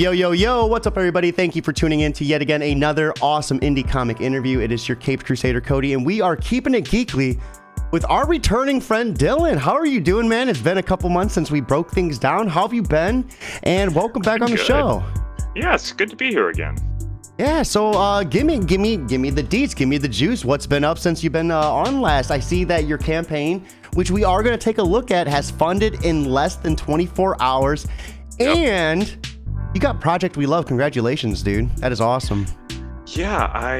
Yo, yo, yo, what's up, everybody? Thank you for tuning in to yet again another awesome indie comic interview. It is your Caped Crusader, Cody, and we are keeping it geekly with our returning friend, Dylan. How are you doing, man? It's been a couple months since we broke things down. How have you been? And welcome back on the show. Yeah, it's good to be here again. Yeah, so give me the deets, give me the juice. What's been up since you've been on last? I see that your campaign, which we are going to take a look at, has funded in less than 24 hours. Yep. And you got Project We Love. Congratulations, dude. That is awesome. Yeah, I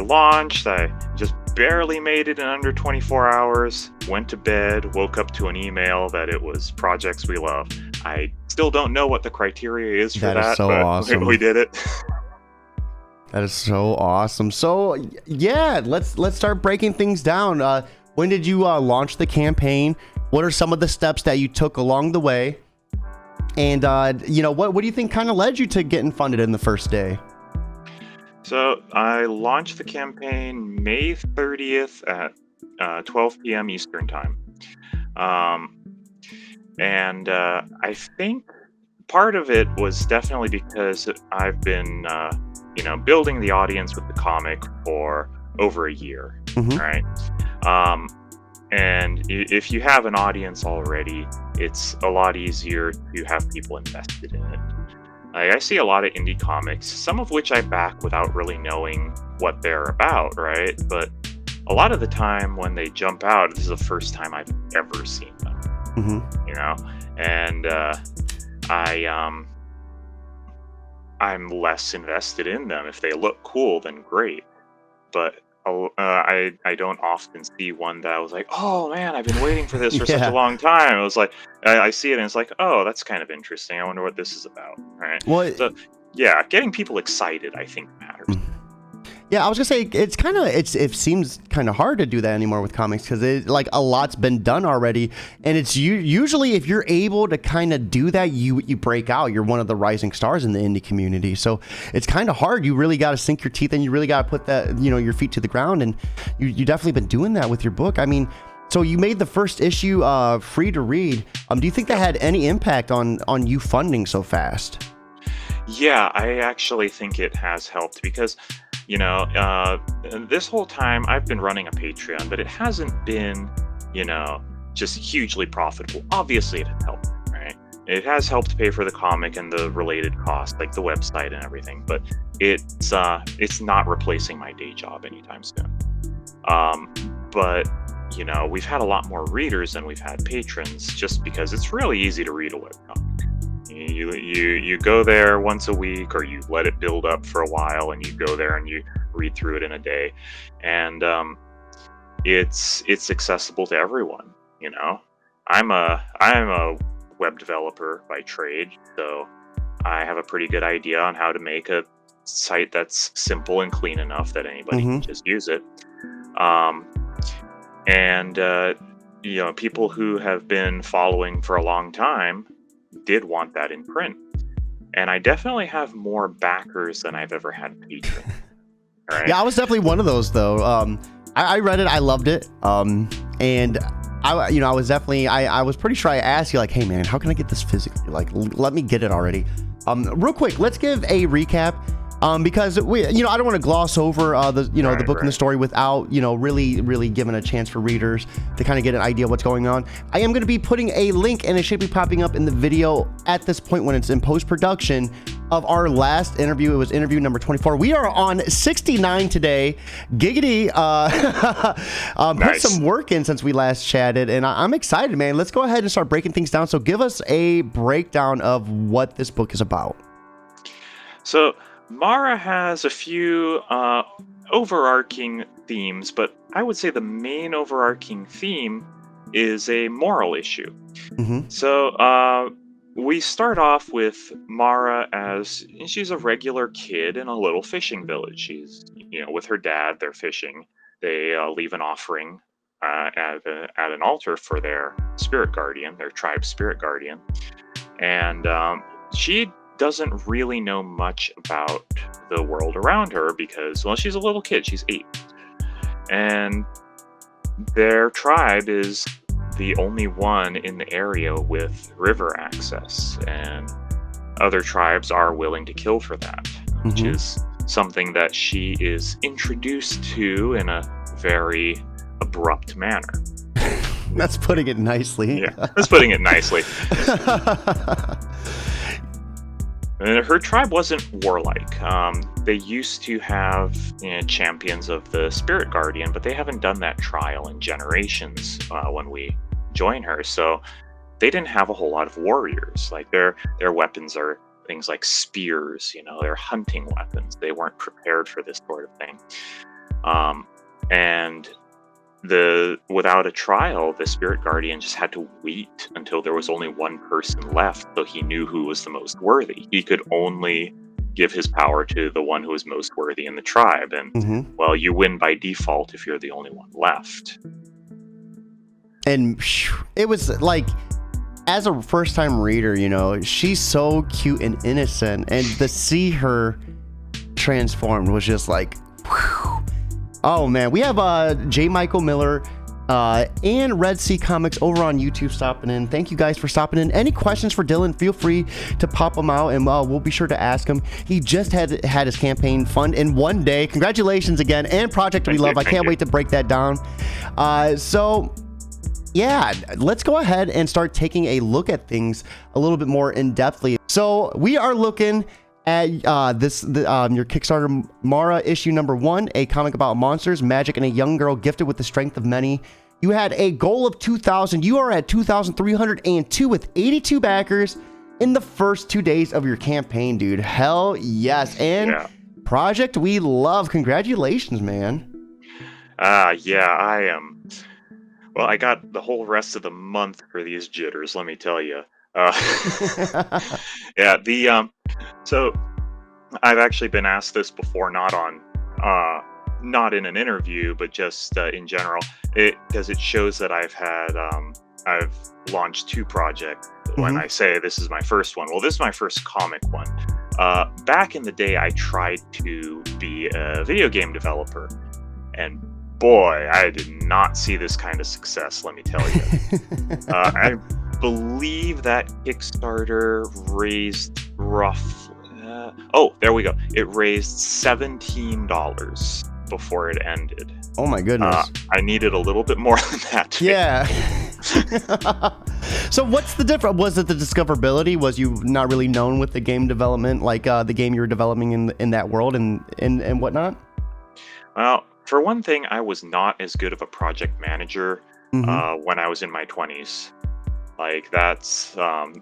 launched. I just barely made it in under 24 hours. Went to bed, woke up to an email that it was Projects We Love. I still don't know what the criteria is for that. That is so awesome. We did it. That is so awesome. So yeah, let's start breaking things down. When did you launch the campaign? What are some of the steps that you took along the way? And what do you think kind of led you to getting funded in the first day? So I launched the campaign May 30th at 12 p.m. Eastern time. And I think part of it was definitely because I've been, building the audience with the comic for over a year, right? And if you have an audience already, it's a lot easier to have people invested in it. I see a lot of indie comics, some of which I back without really knowing what they're about, right? But a lot of the time when they jump out, this is the first time I've ever seen them, and I'm less invested in them. If they look cool, then great. But I don't often see one that I was like, oh man, I've been waiting for this for such a long time. It was like, I see it and it's like, oh, that's kind of interesting. I wonder what this is about, right? Well, so yeah, getting people excited, I think, matters. Yeah, I was gonna say it seems kind of hard to do that anymore with comics because a lot's been done already, and it's usually if you're able to kind of do that, you break out. You're one of the rising stars in the indie community, so it's kind of hard. You really got to sink your teeth in. You really got to put that your feet to the ground, and you definitely been doing that with your book. I mean, so you made the first issue free to read. Do you think that had any impact on you funding so fast? Yeah, I actually think it has helped because. This whole time I've been running a Patreon, but it hasn't been, just hugely profitable. Obviously it has helped, right? It has helped pay for the comic and the related costs, like the website and everything, but it's not replacing my day job anytime soon. But we've had a lot more readers than we've had patrons just because it's really easy to read a webcomic. You go there once a week, or you let it build up for a while, and you go there and you read through it in a day, and it's accessible to everyone. I'm a web developer by trade, so I have a pretty good idea on how to make a site that's simple and clean enough that anybody can just use it. People who have been following for a long time did want that in print, and I definitely have more backers than I've ever had patrons. Right? Yeah, I was definitely one of those though. I read it, I loved it, and I was definitely I was pretty sure I asked you like, hey man, how can I get this physically? Like, let me get it already. Real quick, let's give a recap. Because I don't want to gloss over the book and the story without really giving a chance for readers to kind of get an idea of what's going on. I am going to be putting a link, and it should be popping up in the video at this point when it's in post-production, of our last interview. It was interview number 24. We are on 69 today. Giggity. Nice. Put some work in since we last chatted, and I'm excited, man. Let's go ahead and start breaking things down. So give us a breakdown of what this book is about. So Mara has a few overarching themes, but I would say the main overarching theme is a moral issue. So we start off with Mara as she's a regular kid in a little fishing village. She's, with her dad, they're fishing. They leave an offering at an altar for their spirit guardian, their tribe's spirit guardian. And she doesn't really know much about the world around her because, well, she's a little kid. She's 8. And their tribe is the only one in the area with river access. And other tribes are willing to kill for that, which is something that she is introduced to in a very abrupt manner. That's putting it nicely. Yeah, that's putting it nicely. And her tribe wasn't warlike. They used to have champions of the spirit guardian, but they haven't done that trial in generations when we join her. So they didn't have a whole lot of warriors. Like their weapons are things like spears, they're hunting weapons. They weren't prepared for this sort of thing. And without a trial, the spirit guardian just had to wait until there was only one person left, so he knew who was the most worthy. He could only give his power to the one who was most worthy in the tribe, and well, you win by default if you're the only one left. And it was like, as a first-time reader, she's so cute and innocent, and to see her transformed was just like, whew. Oh man, we have J. Michael Miller and Red Sea Comics over on YouTube stopping in. Thank you guys for stopping in. Any questions for Dylan, feel free to pop them out, and we'll be sure to ask him. He just had his campaign funded in one day. Congratulations again, and Project We Love. I can't wait to break that down. So yeah, let's go ahead and start taking a look at things a little bit more in-depthly. So we are looking at your Kickstarter Mara issue number 1, a comic about monsters, magic, and a young girl gifted with the strength of many. You had a goal of 2,000. You are at 2,302 with 82 backers in the first 2 days of your campaign, dude. Hell yes. And Project We Love. Congratulations, man. Yeah, I am. Well, I got the whole rest of the month for these jitters, let me tell you. Yeah, so I've actually been asked this before, not in an interview, but just in general, because it shows that I've launched 2 projects. When I say this is my first one, well, this is my first comic one. Back in the day, I tried to be a video game developer, and boy, I did not see this kind of success, let me tell you. I believe that Kickstarter raised roughly, there we go. It raised $17 before it ended. Oh my goodness. I needed a little bit more than that. Yeah. So what's the difference? Was it the discoverability? Was you not really known with the game development, like the game you were developing in that world and whatnot? Well, for one thing, I was not as good of a project manager when I was in my 20s. Like that's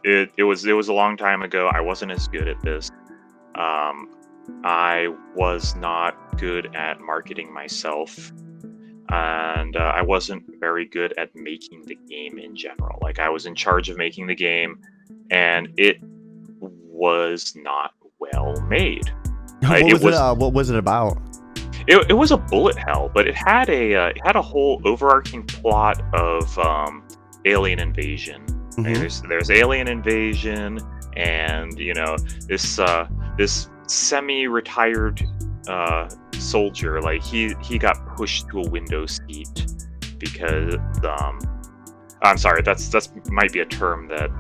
it was a long time ago. I wasn't as good at this. I was not good at marketing myself, and I wasn't very good at making the game in general. Like I was in charge of making the game, and it was not well made. What was it about? It was a bullet hell, but it had a whole overarching plot of alien invasion. There's alien invasion, and this semi-retired soldier, like he got pushed to a window seat because I'm sorry, that's might be a term that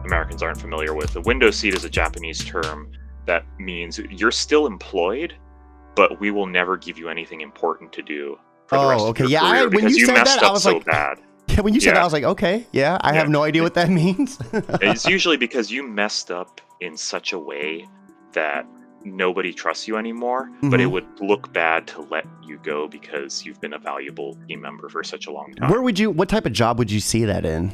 Americans aren't familiar with. The window seat is a Japanese term that means you're still employed, but we will never give you anything important to do for the rest of your career because you messed up so bad. Yeah, when you said that, I was like, okay, I have no idea what that means. It's usually because you messed up in such a way that nobody trusts you anymore, but it would look bad to let you go because you've been a valuable team member for such a long time. What type of job would you see that in?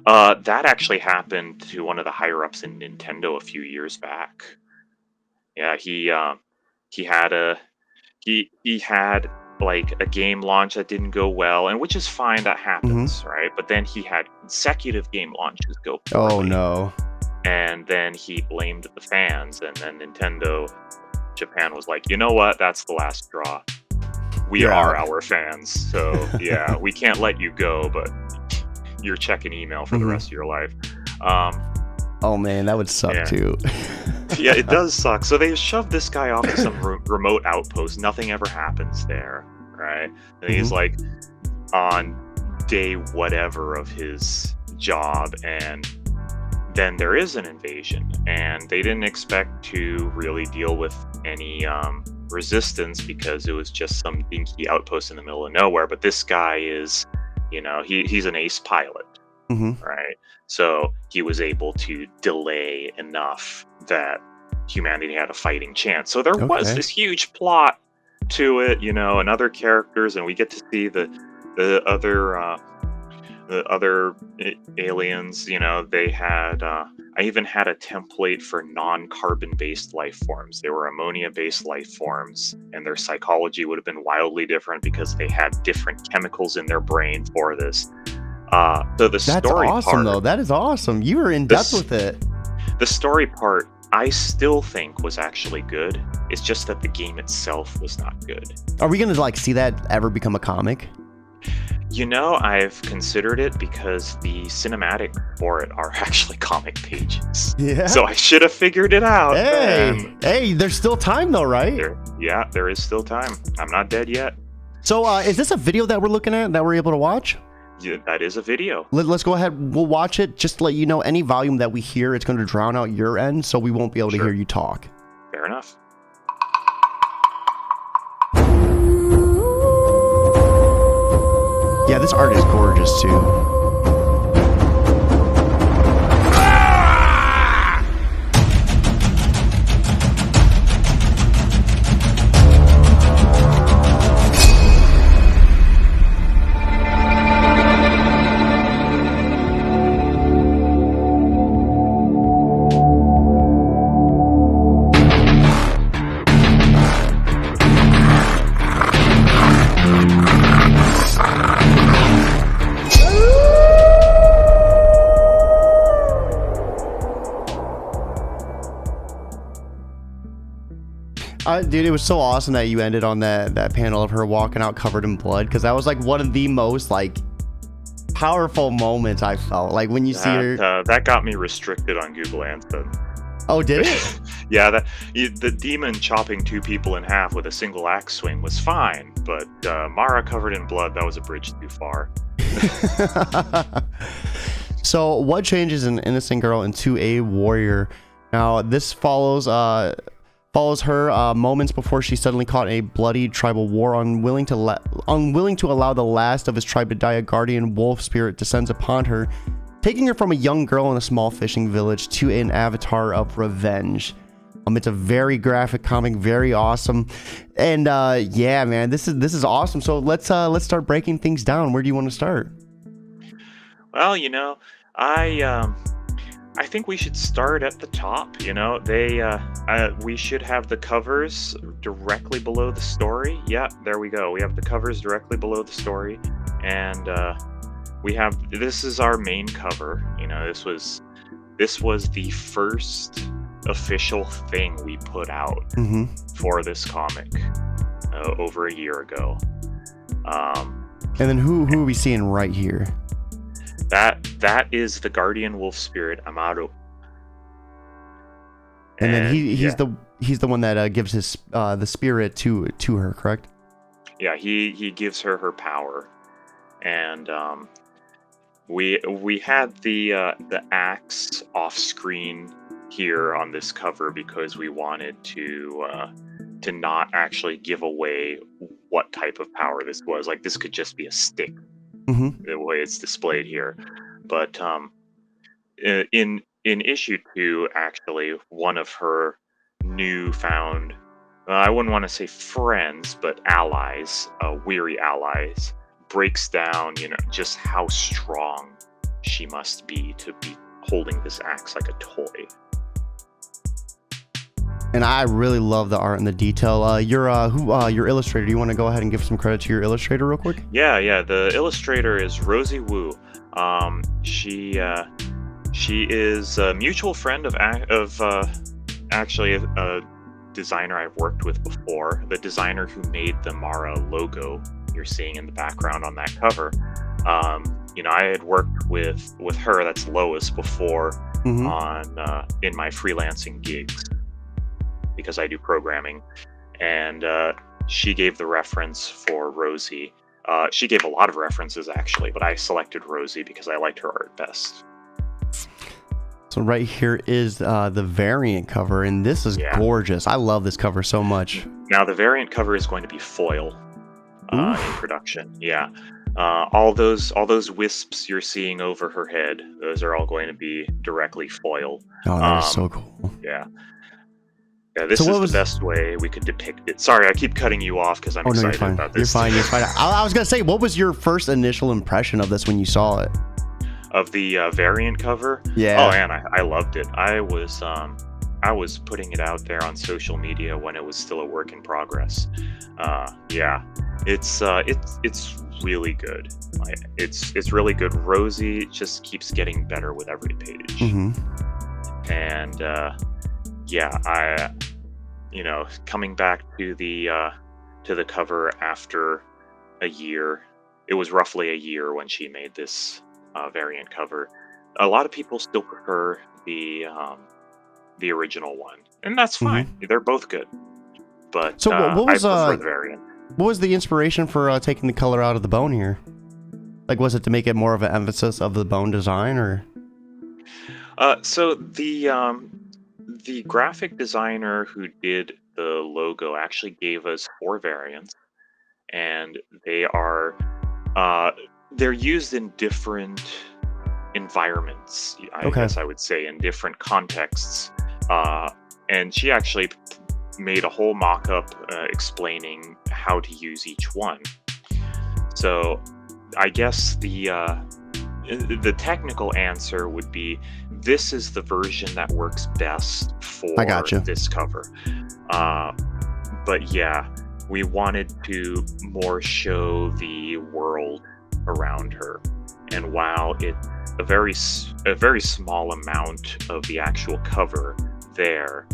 That actually happened to one of the higher ups in Nintendo a few years back. Yeah, he had like a game launch that didn't go well, and which is fine, that happens, right? But then he had consecutive game launches go poorly. Oh no. And then he blamed the fans, and then Nintendo Japan was like, you know what, that's the last straw. We are our fans, so yeah, we can't let you go, but you're checking email for the rest of your life. Oh man, that would suck too. Yeah, it does suck. So they shoved this guy off to some remote outpost. Nothing ever happens there, right? And he's like on day whatever of his job, and then there is an invasion, and they didn't expect to really deal with any resistance because it was just some dinky outpost in the middle of nowhere. But this guy is, he's an ace pilot, right? So he was able to delay enough that humanity had a fighting chance. So there was this huge plot to it, and other characters, and we get to see the other aliens. They had I even had a template for non-carbon based life forms. They were ammonia based life forms, and their psychology would have been wildly different because they had different chemicals in their brain for this. So the story awesome part, though. That is awesome. You were in depth with it. The story part I still think was actually good. It's just that the game itself was not good. Are we gonna see that ever become a comic? I've considered it because the cinematic for it are actually comic pages. Yeah. So I should have figured it out. Hey, there's still time though, right? There is still time. I'm not dead yet. So is this a video that we're looking at that we're able to watch? Yeah, that is a video. Let's go ahead. We'll watch it. Just to let you know, any volume that we hear, it's going to drown out your end, so we won't be able to hear you talk. Fair enough. Yeah, this art is gorgeous too. Dude, it was so awesome that you ended on that panel of her walking out covered in blood, because that was one of the most powerful moments I felt. When you see her, that got me restricted on Google Anthem. Oh, did it? Yeah, the demon chopping two people in half with a single axe swing was fine, but Mara covered in blood, that was a bridge too far. So, what changes an innocent girl into a warrior? Now, this follows her moments before she's suddenly caught in a bloody tribal war. Unwilling to allow the last of his tribe to die, a guardian wolf spirit descends upon her, taking her from a young girl in a small fishing village to an avatar of revenge. It's a very graphic comic, very awesome, and yeah, man, this is awesome. So let's start breaking things down. Where do you want to start? Well, I think we should start at the top. We should have the covers directly below the story. Yeah, there we go. We have the covers directly below the story, and this is our main cover. This was the first official thing we put out for this comic over a year ago. And then who are we seeing right here? That is the guardian wolf spirit Amaru. And then he's the one that gives his the spirit to her, correct? Yeah, he gives her power, and we had the axe off screen here on this cover because we wanted to not actually give away what type of power this was. This could just be a stick. The way it's displayed here, but in issue 2, actually, one of her newfound, I wouldn't want to say friends, but allies, weary allies, breaks down, just how strong she must be to be holding this axe like a toy. And I really love the art and the detail. Your illustrator. Do you want to go ahead and give some credit to your illustrator real quick? Yeah. The illustrator is Rosie Wu. She is a mutual friend of actually a designer I've worked with before. The designer who made the Mara logo you're seeing in the background on that cover. I had worked with her. That's Lois before on in my freelancing gigs, because I do programming, and she gave the reference for Rosie. She gave a lot of references actually, but I selected Rosie because I liked her art best. So right here is the variant cover, and this is gorgeous. I love this cover so much. Now the variant cover is going to be foil in production. Yeah. All those wisps you're seeing over her head, those are all going to be directly foil. Oh, that is so cool. Yeah. Yeah, this is the best way we could depict it. Sorry, I keep cutting you off because I'm excited about this. You're fine. I was going to say, what was your first initial impression of this when you saw it? Of the variant cover? Yeah. Oh, man, I loved it. I was putting it out there on social media when it was still a work in progress. Yeah, it's really good. It's really good. Rosie just keeps getting better with every page. Mm-hmm. And yeah, coming back to the cover after a year, it was roughly a year when she made this variant cover. A lot of people still prefer the original one, and that's fine. Mm-hmm. They're both good, but so what was, I prefer the variant. What was the inspiration for taking the color out of the bone here? Like, was it to make it more of an emphasis of the bone design, or? So the graphic designer who did the logo actually gave us 4 variants, and they're used in different environments, I guess I would say, in different contexts. And she actually made a whole mock-up explaining how to use each one. So I guess the technical answer would be, this is the version that works best for this cover. But yeah, we wanted to more show the world around her, and while it's a very small amount of the actual cover there,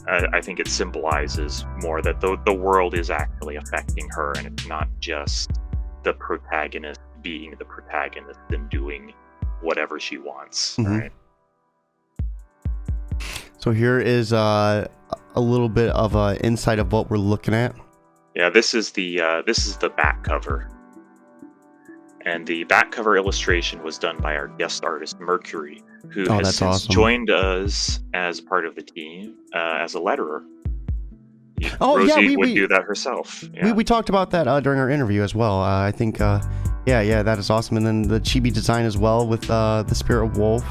I think it symbolizes more that the world is actually affecting her, and it's not just the protagonist being the protagonist and doing whatever she wants. Right. So here is a little bit of insight of what we're looking at. Yeah, this is the back cover. And the back cover illustration was done by our guest artist, Mercury, who has since joined us as part of the team as a letterer. Rosie would do that herself. Yeah. We talked about that during our interview as well. I think, yeah, that is awesome. And then the chibi design as well with the spirit wolf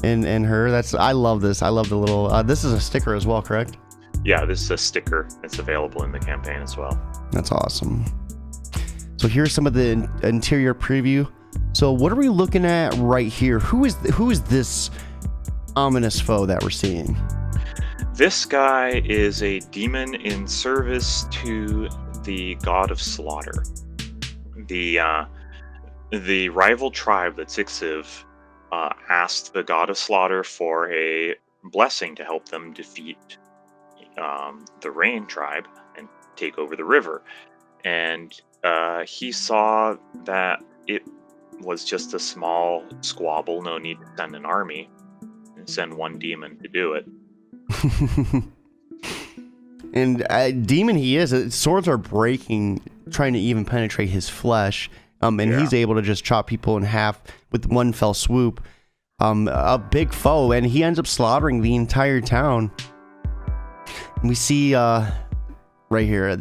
and her. I love this. I love the little. This is a sticker as well, correct? Yeah, this is a sticker. It's available in the campaign as well. That's awesome. So here's some of the interior preview. So what are we looking at right here? Who is this ominous foe that we're seeing? This guy is a demon in service to the god of slaughter. The rival tribe that's Ixiv asked the god of slaughter for a blessing to help them defeat the Rain tribe and take over the river. And he saw that it was just a small squabble, no need to send an army and send one demon to do it. And demon he is. Swords are breaking, trying to even penetrate his flesh. He's able to just chop people in half with one fell swoop. A big foe, and he ends up slaughtering the entire town. And we see right here,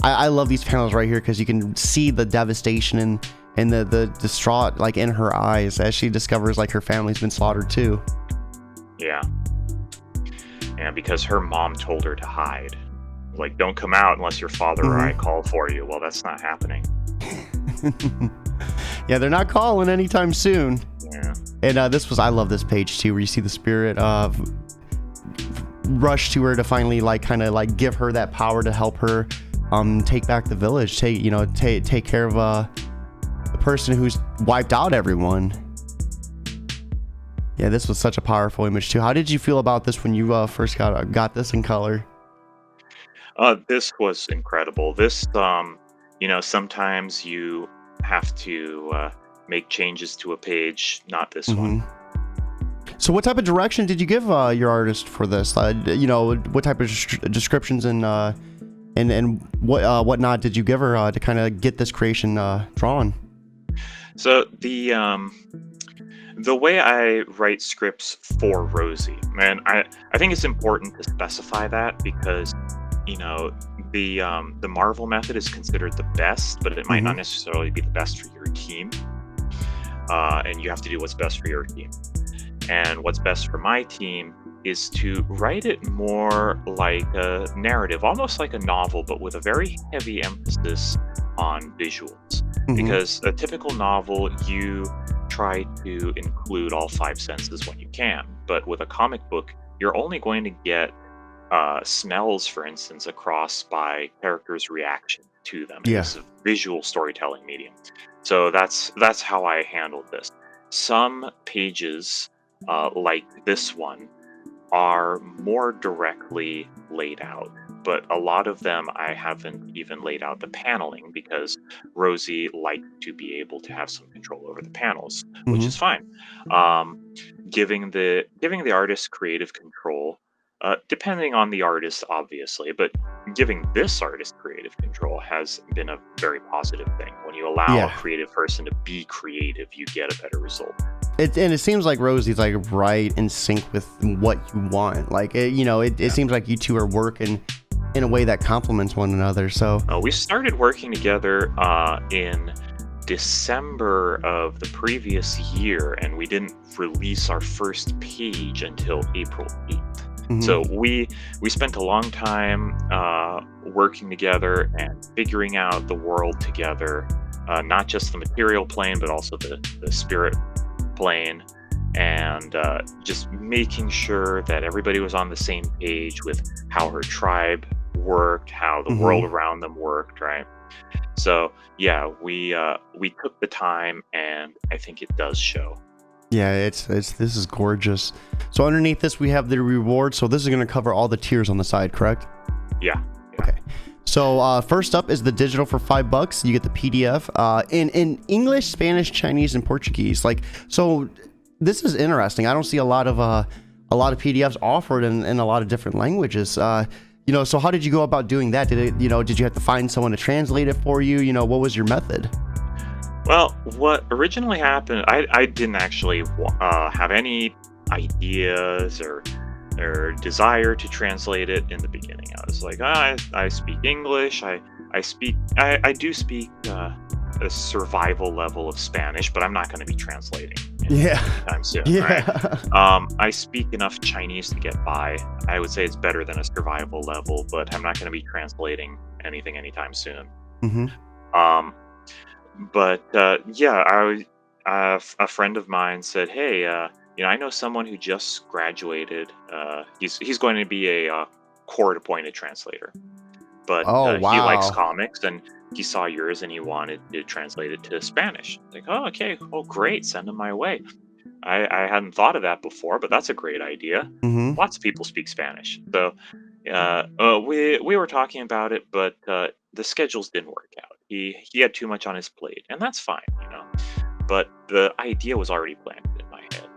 I love these panels right here because you can see the devastation and the distraught like in her eyes as she discovers like her family's been slaughtered too. Yeah. And because her mom told her to hide. Like, don't come out unless your father or I call for you. Well, that's not happening. Yeah, they're not calling anytime soon. Yeah. And I love this page too, where you see the spirit rush to her to finally give her that power to help her take back the village, take care of the person who's wiped out everyone. Yeah, this was such a powerful image too. How did you feel about this when you first got this in color? This was incredible. This, sometimes you have to make changes to a page, not this one. So what type of direction did you give your artist for this? What type of descriptions and whatnot did you give her to kind of get this creation drawn? So The way I write scripts for Rosie, man, I think it's important to specify that because, you know, the Marvel method is considered the best, but it might Mm-hmm. not necessarily be the best for your team. And you have to do what's best for your team. And what's best for my team is to write it more like a narrative, almost like a novel, but with a very heavy emphasis on visuals. Mm-hmm. Because a typical novel, you try to include all five senses when you can. But with a comic book, you're only going to get smells, for instance, across by characters' reaction to them. Yeah. It's a visual storytelling medium. So that's how I handled this. Some pages, like this one, are more directly laid out, but a lot of them I haven't even laid out the paneling because Rosie liked to be able to have some control over the panels, which Mm-hmm. is fine. Um, giving the artist creative control, depending on the artist, obviously, but giving this artist creative control has been a very positive thing. When you allow a Yeah. creative person to be creative, you get a better result. And it seems like Rosie's like right in sync with what you want. Like, it seems like you two are working in a way that complements one another. So, We started working together in December of the previous year, and we didn't release our first page until April 8th. mhm. So we spent a long time working together and figuring out the world together, not just the material plane, but also the spirit plane, and just making sure that everybody was on the same page with how her tribe worked, how the Mhm. world around them worked, right? So yeah, we took the time, and I think it does show. Yeah, this is gorgeous. So underneath this, we have the reward. So this is going to cover all the tiers on the side, correct? Yeah. Okay. So first up is the digital for $5. You get the PDF in English, Spanish, Chinese, and Portuguese. Like, so this is interesting. I don't see a lot of PDFs offered in a lot of different languages. So how did you go about doing that? Did you have to find someone to translate it for you? What was your method? Well, what originally happened, I didn't actually have any ideas or desire to translate it in the beginning. I was like, I speak English. I do speak a survival level of Spanish, but I'm not going to be translating anytime soon. Yeah. Right? I speak enough Chinese to get by. I would say it's better than a survival level, but I'm not going to be translating anything anytime soon. Mm-hmm. A friend of mine said, "Hey, I know someone who just graduated. He's going to be a court-appointed translator, but Oh, he likes wow. comics, and he saw yours, and he wanted to translate it to Spanish." Like, oh, okay, oh, great, send him my way. I hadn't thought of that before, but that's a great idea. Mm-hmm. Lots of people speak Spanish, so we were talking about it, but the schedules didn't work out. He had too much on his plate, and that's fine, But the idea was already planted in my head.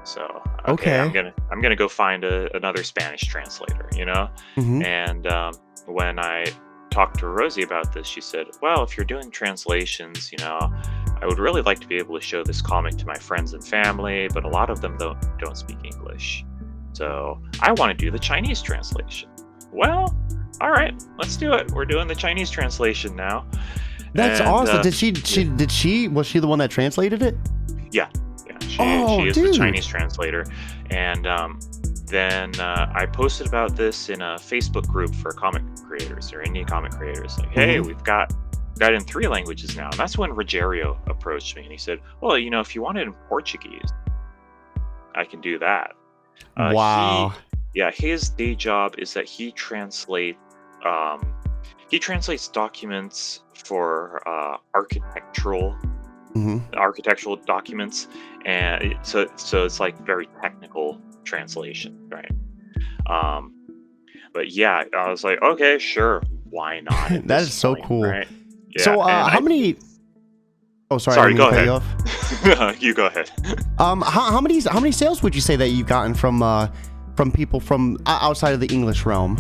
So Okay. I'm gonna go find another Spanish translator, Mm-hmm. And when I talked to Rosie about this, she said, "Well, if you're doing translations, I would really like to be able to show this comic to my friends and family, but a lot of them don't speak English. So I want to do the Chinese translation." Well, all right, let's do it. We're doing the Chinese translation now. That's And, awesome. Was she the one that translated it? Yeah, Oh, she is dude. the Chinese translator. And then I posted about this in a Facebook group for comic creators or indie comic creators. Like, hey, Mhm. we've got in 3 languages now. And that's when Rogerio approached me, and he said, "Well, if you want it in Portuguese, I can do that." Wow. His day job is that he translates documents for architectural Mm-hmm. documents, and so it's like very technical translation, right? But yeah, I was like, okay, sure, why not? at That this is so point, cool. right? Yeah, So and how many? Oh, sorry. Sorry, I didn't go mean to cut you off. You go ahead. How many sales would you say that you've gotten from people from outside of the English realm?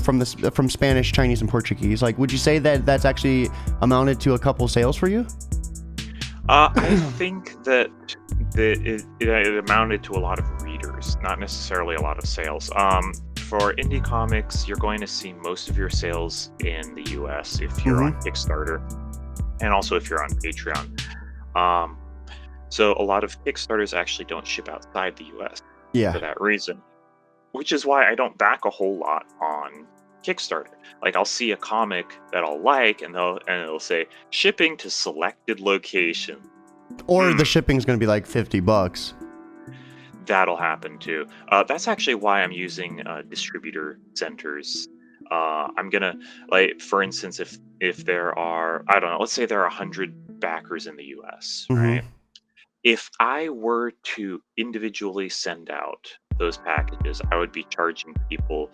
From Spanish, Chinese, and Portuguese. Like, would you say that that's actually amounted to a couple sales for you? I think that it amounted to a lot of readers, not necessarily a lot of sales. For indie comics, you're going to see most of your sales in the US if you're on Kickstarter, and also if you're on Patreon. So a lot of Kickstarters actually don't ship outside the US for that reason, which is why I don't back a whole lot on Kickstarter. Like, I'll see a comic that I'll like, and it'll say shipping to selected location, or the shipping's going to be like $50. That'll happen too. That's actually why I'm using distributor centers. I'm gonna, like, for instance, if there are, I don't know, let's say there are 100 backers in the US, right? If I were to individually send out those packages, I would be charging people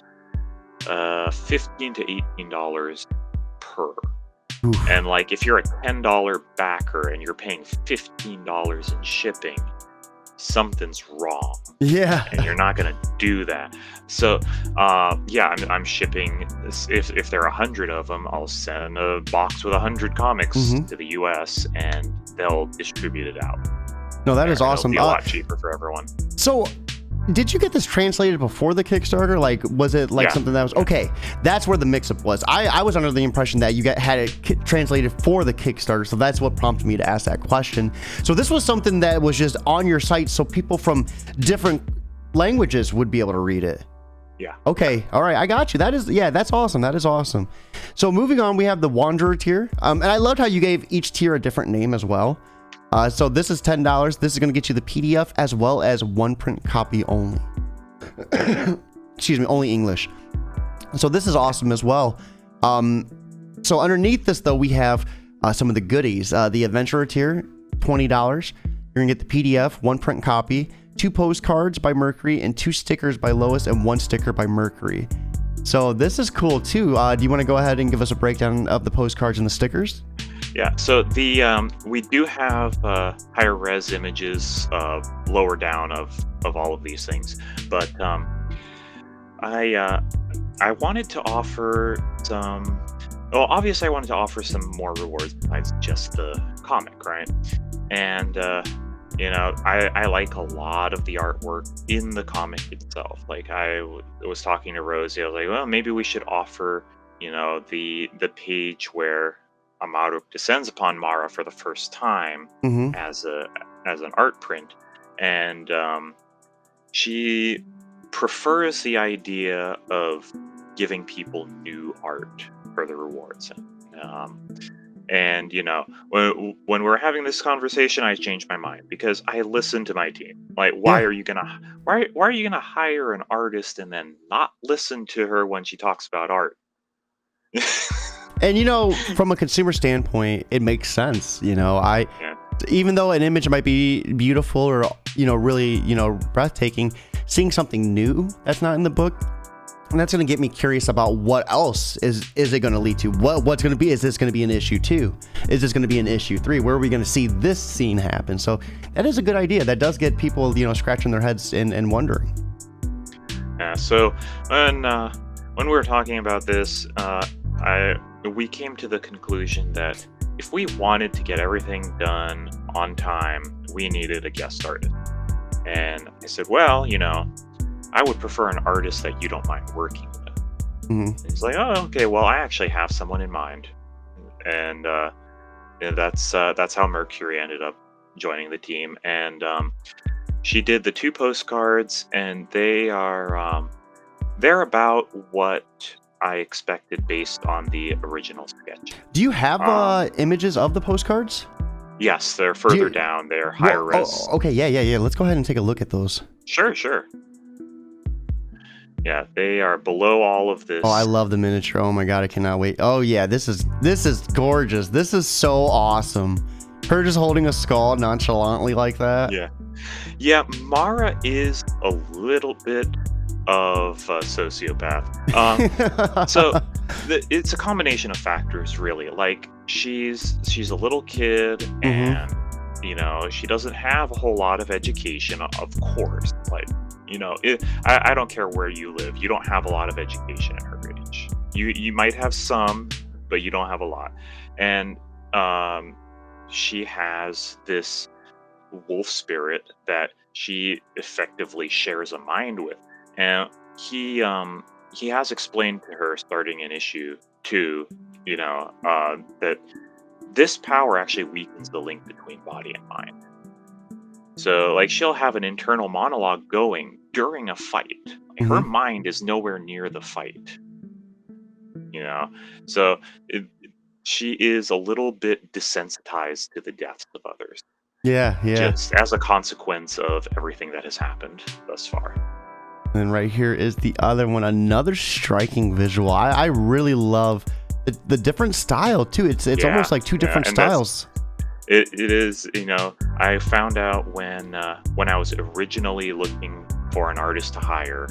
$15 to $18 per. And like, if you're a $10 backer and you're paying $15 in shipping, something's wrong. Yeah. And you're not going to do that. So, I'm shipping. If there are 100 of them, I'll send a box with 100 comics to the US, and they'll distribute it out. No, that is awesome. It'll be a lot cheaper for everyone. So, did you get this translated before the Kickstarter? Like, was it like something that was okay? That's where the mix-up was. I was under the impression that you had it translated for the Kickstarter, so that's what prompted me to ask that question. So this was something that was just on your site, so people from different languages would be able to read it. Yeah. Okay. All right. I got you. That's awesome. That is awesome. So moving on, we have the Wanderer tier, and I loved how you gave each tier a different name as well. So this is $10. This is going to get you the PDF as well as one print copy only. Excuse me, only English. So this is awesome as well. So underneath this, though, we have some of the goodies. The Adventurer tier, $20. You're going to get the PDF, one print copy, 2 postcards by Mercury, and 2 stickers by Lois, and 1 sticker by Mercury. So this is cool, too. Do you want to go ahead and give us a breakdown of the postcards and the stickers? Yeah, so the we do have higher res images lower down of all of these things, but I wanted to offer some. Well, obviously, I wanted to offer some more rewards besides just the comic, right? And I like a lot of the artwork in the comic itself. Like, I was talking to Rosie, I was like, well, maybe we should offer, the page where Amaru descends upon Mara for the first time as an art print, and she prefers the idea of giving people new art for the rewards. And when we were having this conversation, I changed my mind because I listened to my team. Like, why are you gonna hire an artist and then not listen to her when she talks about art? And from a consumer standpoint, it makes sense. Even though an image might be beautiful or really breathtaking, seeing something new that's not in the book, and that's going to get me curious about what else is it going to lead to. What's going to be? Is this going to be an issue 2? Is this going to be an issue 3? Where are we going to see this scene happen? So that is a good idea. That does get people scratching their heads and wondering. Yeah. So when we were talking about this, we came to the conclusion that if we wanted to get everything done on time, we needed a guest artist. And I said, well, I would prefer an artist that you don't mind working with. And he's like, oh, okay, well, I actually have someone in mind. And that's how Mercury ended up joining the team. And she did the 2 postcards, and they're about what I expected based on the original sketch. Do you have images of the postcards? Yes, they're further down. They're higher res. Oh, okay, yeah. Let's go ahead and take a look at those. Sure. Yeah, they are below all of this. Oh, I love the miniature. Oh my god, I cannot wait. Oh yeah, this is gorgeous. This is so awesome. Her just holding a skull nonchalantly like that. Yeah. Mara is a little bit of a sociopath. So it's a combination of factors, really. Like, she's a little kid, and she doesn't have a whole lot of education, of course. Like, I don't care where you live, you don't have a lot of education at her age. You might have some, but you don't have a lot. And she has this wolf spirit that she effectively shares a mind with, and he has explained to her starting in issue 2, that this power actually weakens the link between body and mind. So, like, she'll have an internal monologue going during a fight. Like, her Mhm. mind is nowhere near the fight, you know? So, she is a little bit desensitized to the deaths of others, Yeah, yeah. just as a consequence of everything that has happened thus far. And right here is the other one, another striking visual. I really love the different style too. It's Yeah, almost like two yeah, different and that's styles. it is, I found out when I was originally looking for an artist to hire,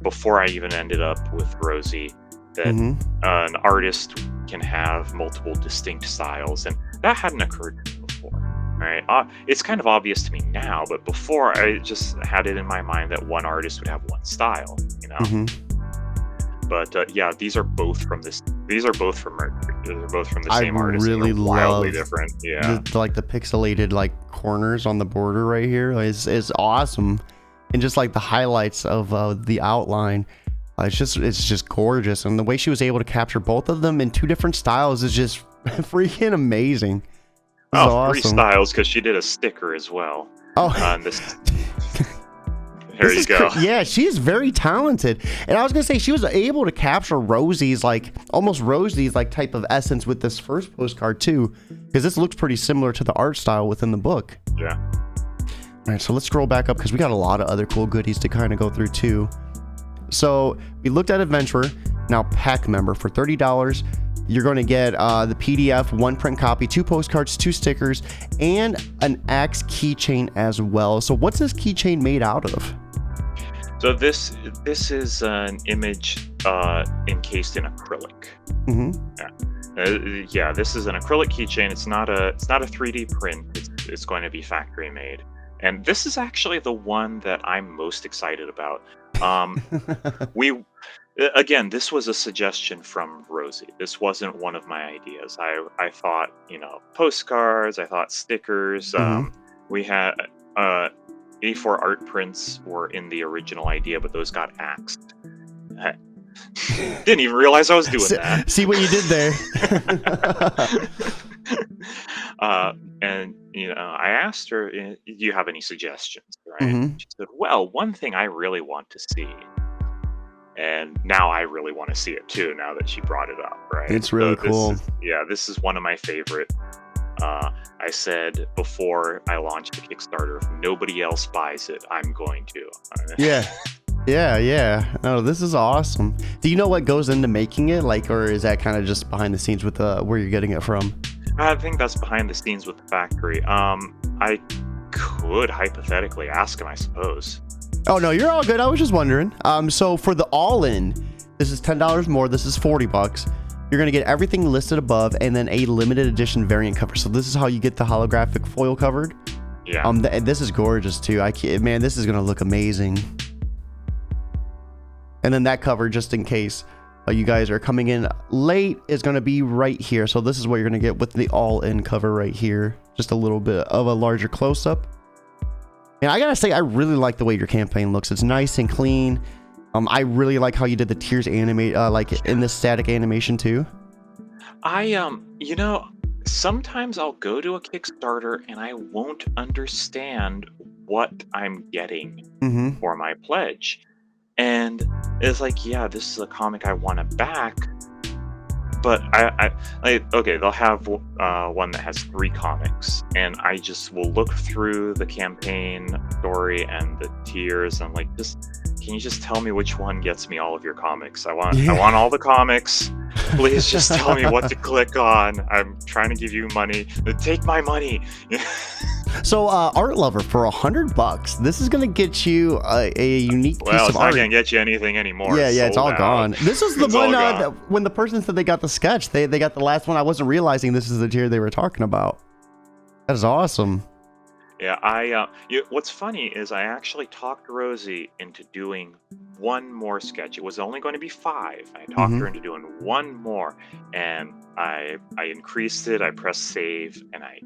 before I even ended up with Rosie, that Hmm. an artist can have multiple distinct styles, and that hadn't occurred to me before. Right? It's kind of obvious to me now, but before I just had it in my mind that one artist would have one style. Hmm. But yeah, these are both from this. These are both from Mercury. They're both from the I same artist, and really they're wildly love different. Yeah. the pixelated like corners on the border right here is awesome, and just like the highlights of the outline. It's just gorgeous, and the way she was able to capture both of them in two different styles is just freaking amazing. This is Oh, three awesome. styles because she did a sticker as well. Oh, And there you go. Yeah, she is very talented, and I was gonna say she was able to capture Rosie's almost Rosie's type of essence with this first postcard too, because this looks pretty similar to the art style within the book. Yeah. All right, so let's scroll back up because we got a lot of other cool goodies to kind of go through too. So we looked at Adventurer. Now Pack Member for $30. You're going to get the PDF, one print copy, 2 postcards, 2 stickers, and an Axe keychain as well. So what's this keychain made out of? So this is an image encased in acrylic. Mm-hmm. Yeah, this is an acrylic keychain. It's not a 3D print. It's going to be factory made. And this is actually the one that I'm most excited about. Again, this was a suggestion from Rosie. This wasn't one of my ideas. I thought, postcards, I thought stickers. We had 84 art prints were in the original idea, but those got axed. I didn't even realize I was doing that. See what you did there. And I asked her, "Do you have any suggestions?" Right? Mm-hmm. She said, "Well, one thing I really want to see." And now I really want to see it too, now that she brought it up, right? It's really cool. This is one of my favorite. I said before I launched the Kickstarter, if nobody else buys it, I'm going to. Yeah. Oh, this is awesome. Do you know what goes into making it? Or is that kind of just behind the scenes with where you're getting it from? I think that's behind the scenes with the factory. I could hypothetically ask him, I suppose. Oh no, you're all good. I was just wondering. So for the all-in, this is $10 more. This is $40. You're gonna get everything listed above, and then a limited edition variant cover. So this is how you get the holographic foil covered. Yeah. This is gorgeous too. Man, this is gonna look amazing. And then that cover, just in case you guys are coming in late, is gonna be right here. So this is what you're gonna get with the all-in cover right here. Just a little bit of a larger close-up. And I gotta say, I really like the way your campaign looks. It's nice and clean. I really like how you did the tears animate, in this static animation too. Sometimes I'll go to a Kickstarter and I won't understand what I'm getting for my pledge. And it's like, yeah, this is a comic I want to back, but they'll have one that has 3 comics, and I just will look through the campaign story and the tiers, and I'm like, can you just tell me which one gets me all of your comics? I want all the comics. Please just tell me what to click on. I'm trying to give you money. Take my money. So, Art Lover, for $100, this is gonna get you a unique piece of art. Well, it's not gonna get you anything anymore. Yeah, it's all gone. This is the one when the person said they got the sketch, they got the last one. I wasn't realizing this is the tier they were talking about. That is awesome. Yeah, what's funny is I actually talked Rosie into doing one more sketch. It was only going to be 5. I talked her into doing one more, and I increased it. I pressed save, and I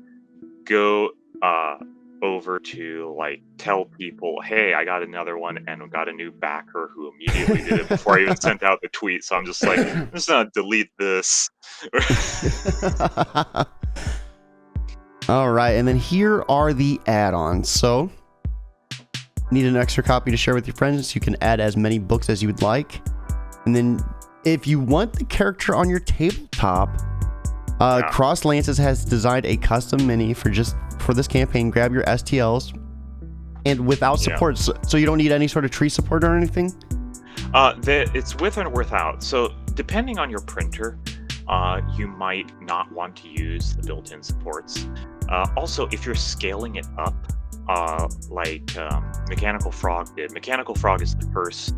go over to like tell people, hey, I got another one and got a new backer who immediately did it before I even sent out the tweet. So I'm just like, I'm just gonna delete this. All right, and then here are the add-ons. So, need an extra copy to share with your friends. You can add as many books as you would like. And then, if you want the character on your tabletop, Cross Lances has designed a custom mini for this campaign. Grab your STLs, and without support, so you don't need any sort of tree support or anything. It's with and without. So depending on your printer, you might not want to use the built-in supports. Also, if you're scaling it up, like Mechanical Frog did. Mechanical Frog is the first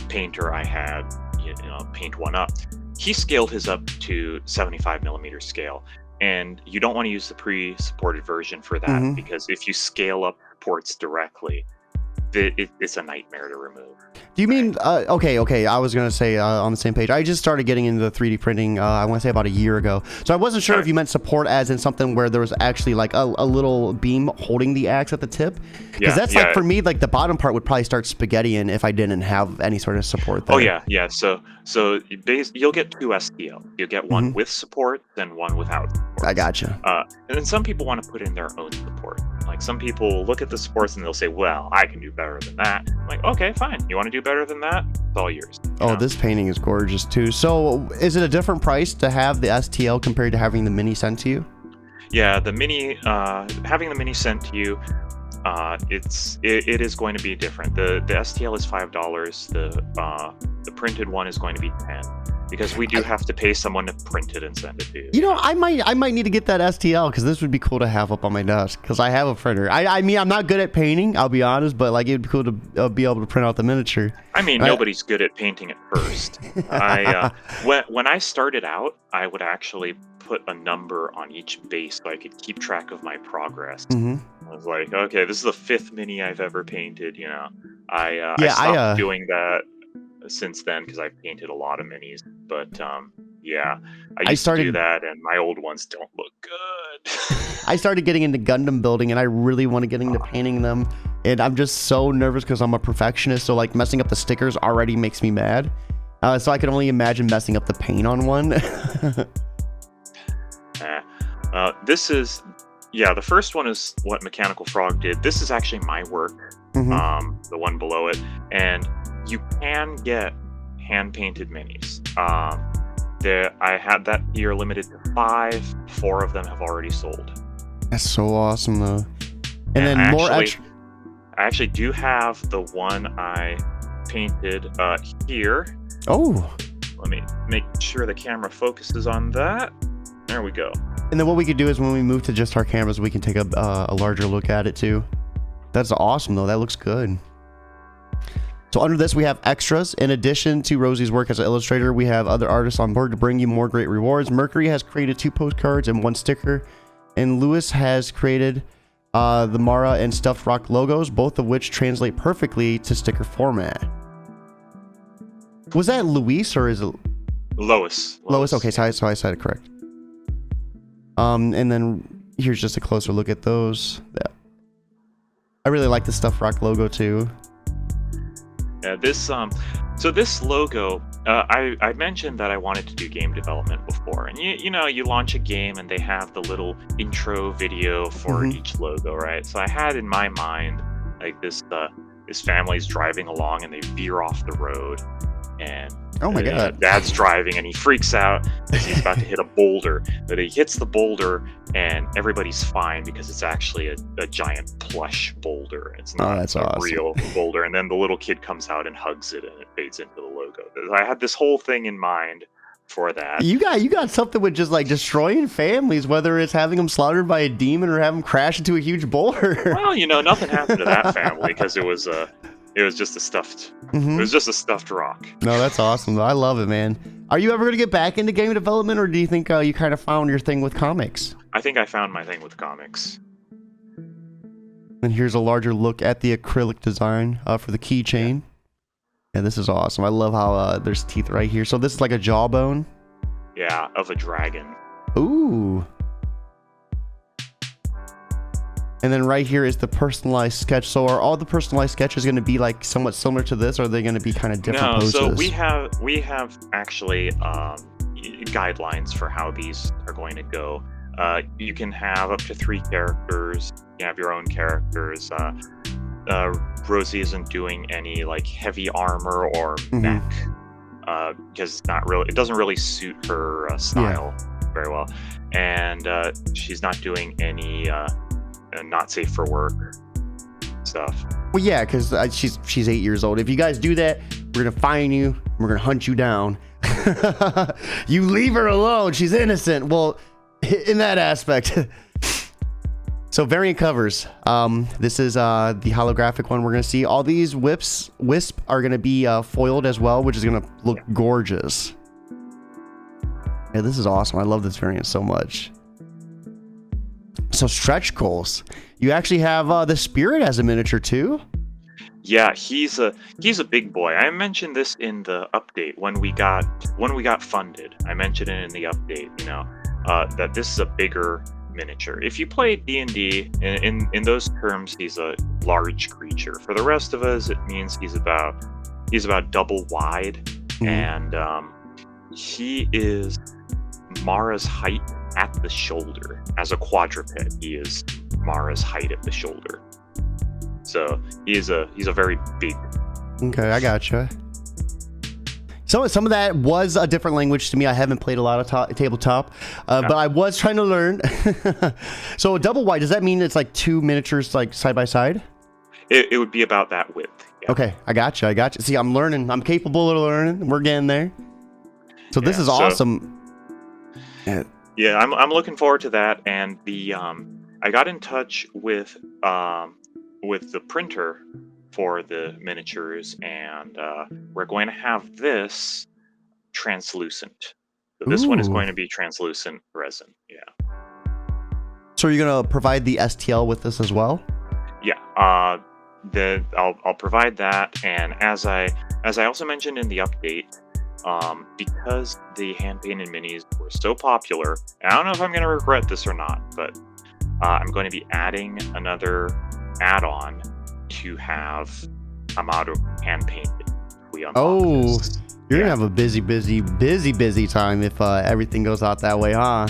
painter I had, paint one up. He scaled his up to 75mm scale, and you don't want to use the pre-supported version for that, because if you scale up ports directly, it's a nightmare to remove. Do you mean okay, I was gonna say on the same page, I just started getting into 3D printing I want to say about a year ago, so I wasn't sure if you meant support as in something where there was actually like a little beam holding the axe at the tip, because that's like, for me, like the bottom part would probably start spaghettiing if I didn't have any sort of support there. So you'll get two STL. You'll get one with support, then one without support. I gotcha. And then some people want to put in their own support. Like some people look at the supports and they'll say, well, I can do better than that. I'm like, okay, fine. You want to do better than that? It's all yours. Oh, this painting is gorgeous too. So is it a different price to have the STL compared to having the mini sent to you? Yeah, the mini, having the mini sent to you, it is going to be different. The STL is $5. The printed one is going to be $10. Because we do have to pay someone to print it and send it to you. You know, I might need to get that STL, because this would be cool to have up on my desk, because I have a printer. I mean, I'm not good at painting, I'll be honest, but like it'd be cool to be able to print out the miniature. I mean, nobody's good at painting at first. When I started out, I would actually put a number on each base so I could keep track of my progress. I was like, okay, this is the 5th mini I've ever painted. I stopped doing that since then because I painted a lot of minis, but I used to do that, and my old ones don't look good. I started getting into Gundam building, and I really want to get into painting them, and I'm just so nervous because I'm a perfectionist, so like messing up the stickers already makes me mad, so I can only imagine messing up the paint on one. This is the first one is what Mechanical Frog did. This is actually my work, the one below it, and you can get hand-painted minis. I had that year limited to 5. 4 of them have already sold. That's so awesome, though. And then I actually do have the one I painted here. Oh. Let me make sure the camera focuses on that. There we go. And then what we could do is when we move to just our cameras, we can take a larger look at it, too. That's awesome, though. That looks good. So under this, we have extras. In addition to Rosie's work as an illustrator, we have other artists on board to bring you more great rewards. Mercury has created 2 postcards and 1 sticker. And Lewis has created the Mara and Stuffed Rock logos, both of which translate perfectly to sticker format. Was that Luis or is it... Lois. Lois, okay, so I said it correct. And then here's just a closer look at those. Yeah. I really like the Stuffed Rock logo too. Yeah, this logo, I mentioned that I wanted to do game development before, and you launch a game and they have the little intro video for each logo, right? So I had in my mind like this family's driving along and they veer off the road, and oh my god, dad's driving and he freaks out because he's about to hit a boulder, but he hits the boulder and everybody's fine because it's actually a giant plush boulder. It's not a real boulder. And then the little kid comes out and hugs it and it fades into the logo. I had this whole thing in mind for that. You got something with just like destroying families, whether it's having them slaughtered by a demon or having them crash into a huge boulder. Well, nothing happened to that family because it was just a stuffed. It was just a stuffed rock. No, that's awesome. I love it, man. Are you ever going to get back into game development, or do you think you kind of found your thing with comics? I think I found my thing with comics. And here's a larger look at the acrylic design for the keychain. Yeah, this is awesome. I love how there's teeth right here. So this is like a jawbone. Yeah, of a dragon. Ooh. And then right here is the personalized sketch. So are all the personalized sketches going to be like somewhat similar to this, or are they going to be kind of different poses? So we have actually guidelines for how these are going to go. You can have up to 3 characters. You have your own characters. Rosie isn't doing any like heavy armor or mech because it doesn't really suit her style very well, and she's not doing any not safe for work stuff. Well, yeah, because she's 8 years old. If you guys do that, we're gonna find you. We're gonna hunt you down. You leave her alone. She's innocent. Well, in that aspect. So variant covers. This is the holographic one we're gonna see. All these wisp are gonna be foiled as well, which is gonna look gorgeous. Yeah, this is awesome. I love this variant so much. So stretch goals. You actually have the Spirit as a miniature too. Yeah, he's a big boy. I mentioned this in the update when we got funded. I mentioned it in the update. You know, that this is a bigger miniature. If you play D&D, in those terms, he's a large creature. For the rest of us, it means he's about double wide, and he is Mara's height at the shoulder. As a quadruped, he is Mara's height at the shoulder. So he's a very big. Okay, I gotcha. So some of that was a different language to me. I haven't played a lot of tabletop, but I was trying to learn. So double wide, does that mean it's like 2 miniatures like side by side? It would be about that width. Yeah. Okay, I gotcha. See, I'm learning. I'm capable of learning. We're getting there. So this is awesome. Yeah, I'm looking forward to that. And the I got in touch with the printer for the miniatures, and we're going to have this translucent. So this one is going to be translucent resin. Yeah. So you're gonna provide the STL with this as well? Yeah. I'll provide that, and as I also mentioned in the update, because the hand painted minis were so popular, I don't know if I'm going to regret this or not, but I'm going to be adding another add-on to have Amado hand painted. You're gonna have a busy time if everything goes out that way, huh?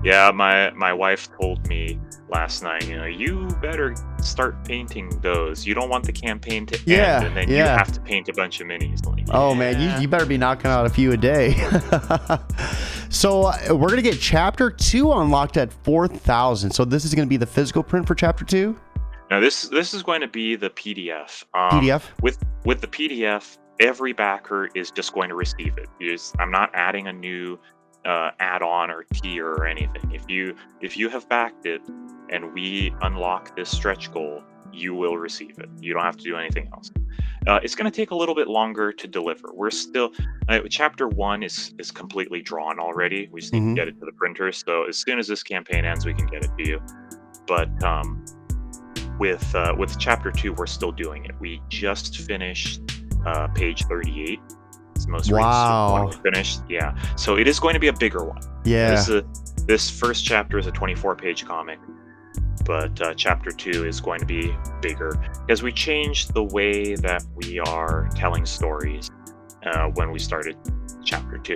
Yeah, my wife told me last night, you better start painting those. You don't want the campaign to end, and then you have to paint a bunch of minis. Like, oh man, you better be knocking out a few a day. So we're gonna get chapter 2 unlocked at 4,000. So this is gonna be the physical print for chapter 2. Now this is going to be the PDF. PDF with the PDF, every backer is just going to receive it. I'm not adding a new add-on or tier or anything. If you have backed it and we unlock this stretch goal, you will receive it. You don't have to do anything else. It's going to take a little bit longer to deliver. We're still chapter 1 is completely drawn already. We just need to get it to the printer. So as soon as this campaign ends, we can get it to you. But with chapter 2, we're still doing it. We just finished page 38. It's the most recent one we finished. Yeah, so it is going to be a bigger one. Yeah. This first chapter is a 24-page comic, but chapter 2 is going to be bigger because we changed the way that we are telling stories when we started chapter 2,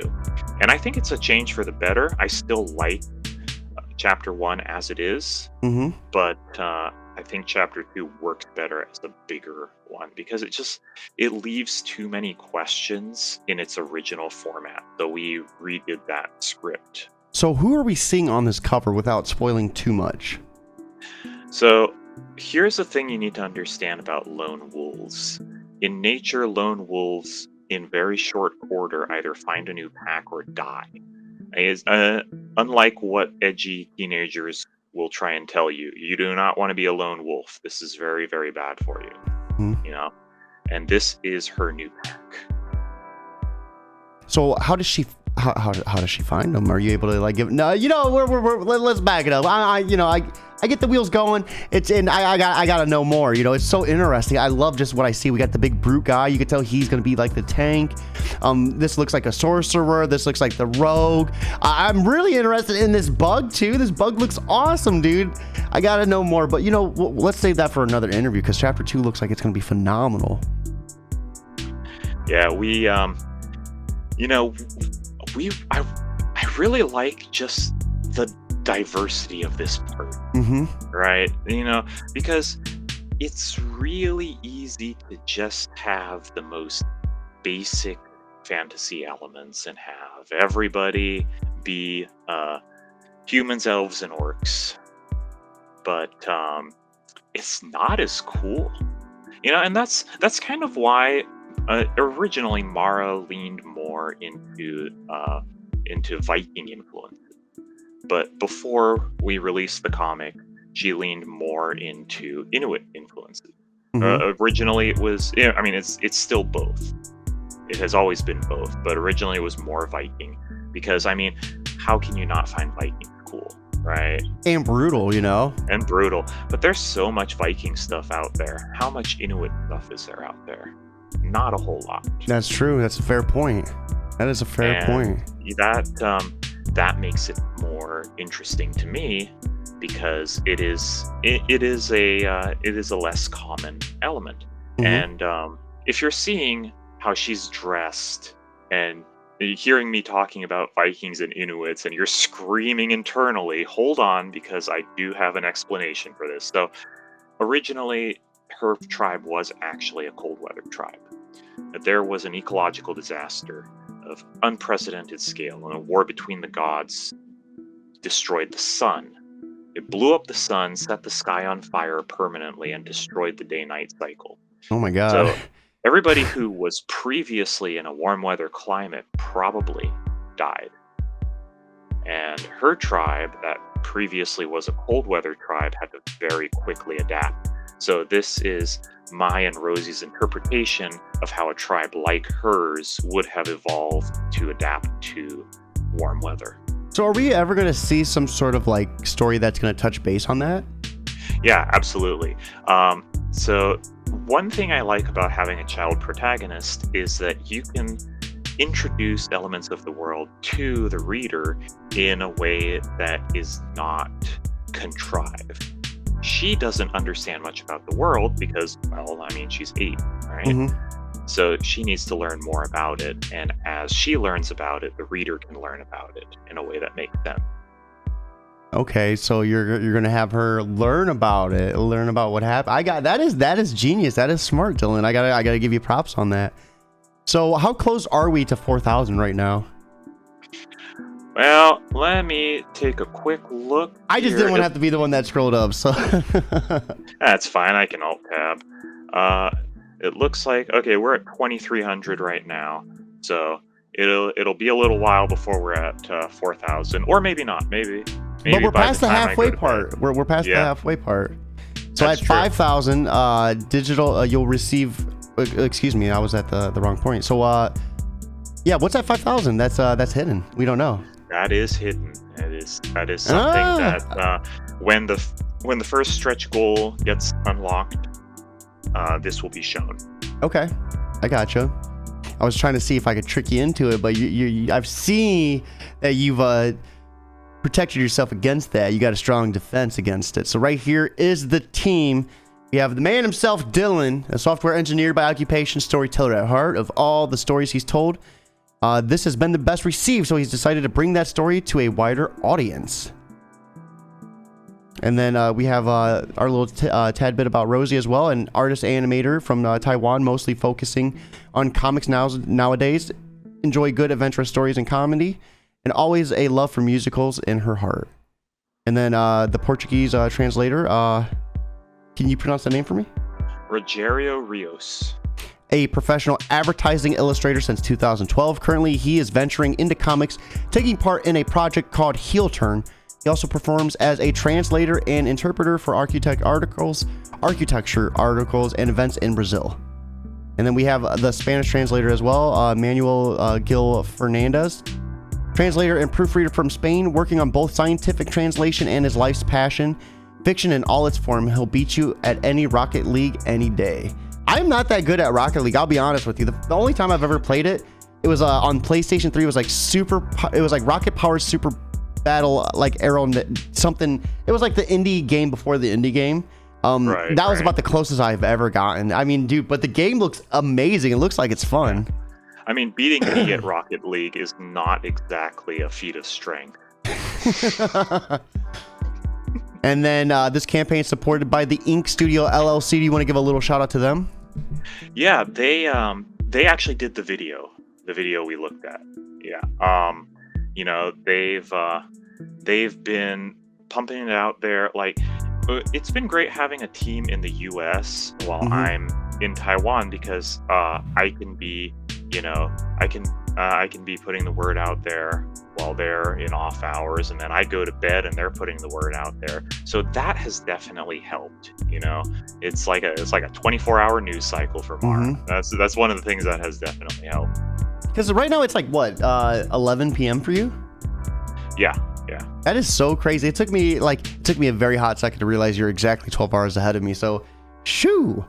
and I think it's a change for the better. I still like chapter 1 as it is, but I think chapter 2 works better as a bigger one because it leaves too many questions in its original format. So we redid that script. So who are we seeing on this cover without spoiling too much? So here's the thing you need to understand about lone wolves. In nature, lone wolves in very short order either find a new pack or die. Unlike what edgy teenagers will try and tell you, you do not want to be a lone wolf. This is very, very bad for you. And this is her new pack. So how does she how does she find them? Are you able to like give? No, let's back it up. I I get the wheels going. I gotta know more. You know, it's so interesting. I love just what I see. We got the big brute guy. You can tell he's gonna be like the tank. This looks like a sorcerer. This looks like the rogue. I'm really interested in this bug too. This bug looks awesome, dude. I gotta know more. But you know, let's save that for another interview because chapter 2 looks like it's gonna be phenomenal. Yeah, I really like just the diversity of this part, right? You know, because it's really easy to just have the most basic fantasy elements and have everybody be humans, elves, and orcs, but it's not as cool, you know. And that's kind of why originally Mara leaned more into Viking influence. But before we released the comic, she leaned more into Inuit influences. Originally, it was, I mean, it's still both. It has always been both, but originally it was more Viking because, I mean, how can you not find Viking cool, right? And brutal, you know? And brutal. But there's so much Viking stuff out there. How much Inuit stuff is there out there? Not a whole lot. That's true. That's a fair point. That is a fair point. That makes it more interesting to me because it is a less common element. And if you're seeing how she's dressed and hearing me talking about Vikings and Inuits and you're screaming internally, hold on, because I do have an explanation for this. So originally her tribe was actually a cold weather tribe. There was an ecological disaster of unprecedented scale, and a war between the gods destroyed the sun. It blew up the sun, set the sky on fire permanently, and destroyed the day-night cycle. Oh my god. So everybody who was previously in a warm weather climate probably died. And her tribe, that previously was a cold weather tribe, had to very quickly adapt. So this is my and Rosie's interpretation of how a tribe like hers would have evolved to adapt to warm weather. So are we ever going to see some sort of like story that's going to touch base on that? Yeah, absolutely. So one thing I like about having a child protagonist is that you can introduce elements of the world to the reader in a way that is not contrived. She doesn't understand much about the world because, well, I mean, she's 8, right? So she needs to learn more about it. And as she learns about it, the reader can learn about it in a way that makes sense. Okay, so you're gonna have her learn about it, learn about what happened. That is genius. That is smart, Dylan. I gotta give you props on that. So how close are we to 4,000 right now? Well, let me take a quick look. I just didn't want to have to be the one that scrolled up, so that's fine. I can alt tab. It looks like, okay, we're at 2,300 right now, so it'll be a little while before we're at 4,000, or maybe not. Maybe. But we're past the halfway part. We're past the halfway part. So at 5,000 digital, you'll receive. Excuse me, I was at the wrong point. So yeah, what's at 5,000? That's hidden. We don't know. That is hidden. That is something that when the first stretch goal gets unlocked, this will be shown. Okay, I gotcha. I was trying to see if I could trick you into it, but I've seen that you've protected yourself against that. You got a strong defense against it. So right here is the team. We have the man himself, Dylan, a software engineer by occupation, storyteller at heart. Of all the stories he's told, this has been the best received, so he's decided to bring that story to a wider audience. And then we have our little tad bit about Rosie as well, an artist animator from Taiwan, mostly focusing on comics nowadays. Enjoy good adventurous stories and comedy, and always a love for musicals in her heart. And then the Portuguese translator, can you pronounce that name for me? Rogério Rios. A professional advertising illustrator since 2012. Currently, he is venturing into comics, taking part in a project called Heel Turn. He also performs as a translator and interpreter for architecture articles, and events in Brazil. And then we have the Spanish translator as well, Manuel Gil Fernandez. Translator and proofreader from Spain, working on both scientific translation and his life's passion, Fiction in all its form. He'll beat you at any Rocket League any day. I'm not that good at Rocket League. I'll be honest with you. The only time I've ever played it, it was on PlayStation 3. It was like it was like Rocket Power Super Battle, like Arrow something. It was like the indie game before the indie game. That was about the closest I've ever gotten. I mean, dude, but the game looks amazing. It looks like it's fun. I mean, beating me at Rocket League is not exactly a feat of strength. And then this campaign is supported by the Ink Studio LLC. Do you want to give a little shout out to them? Yeah, they actually did the video we looked at. Yeah. You know, they've been pumping it out there. Like, it's been great having a team in the US while I'm in Taiwan, because I can be, you know, I can be putting the word out there while they're in off hours, and then I go to bed and they're putting the word out there. So that has definitely helped. You know, it's like a 24-hour news cycle for Mara. That's one of the things that has definitely helped. Because right now it's like what 11 p.m. for you? Yeah. That is so crazy. It took me a very hot second to realize you're exactly 12 hours ahead of me. So, shoo.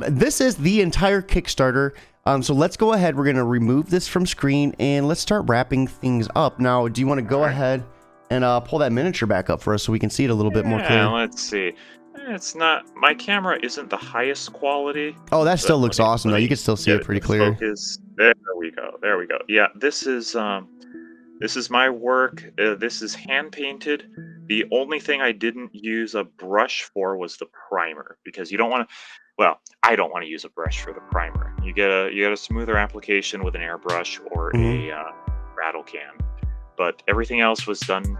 This is the entire Kickstarter. So let's go ahead. We're going to remove this from screen and let's start wrapping things up. Now, do you want to go ahead and pull that miniature back up for us so we can see it a little bit more clear? Let's see. It's not, my camera isn't the highest quality. Oh, that still looks awesome though. You can still see it pretty clear. Focus. There we go. Yeah, this is my work. This is hand painted. The only thing I didn't use a brush for was the primer, because you don't want to. Well, I don't want to use a brush for the primer. You get a smoother application with an airbrush or a rattle can. But everything else was done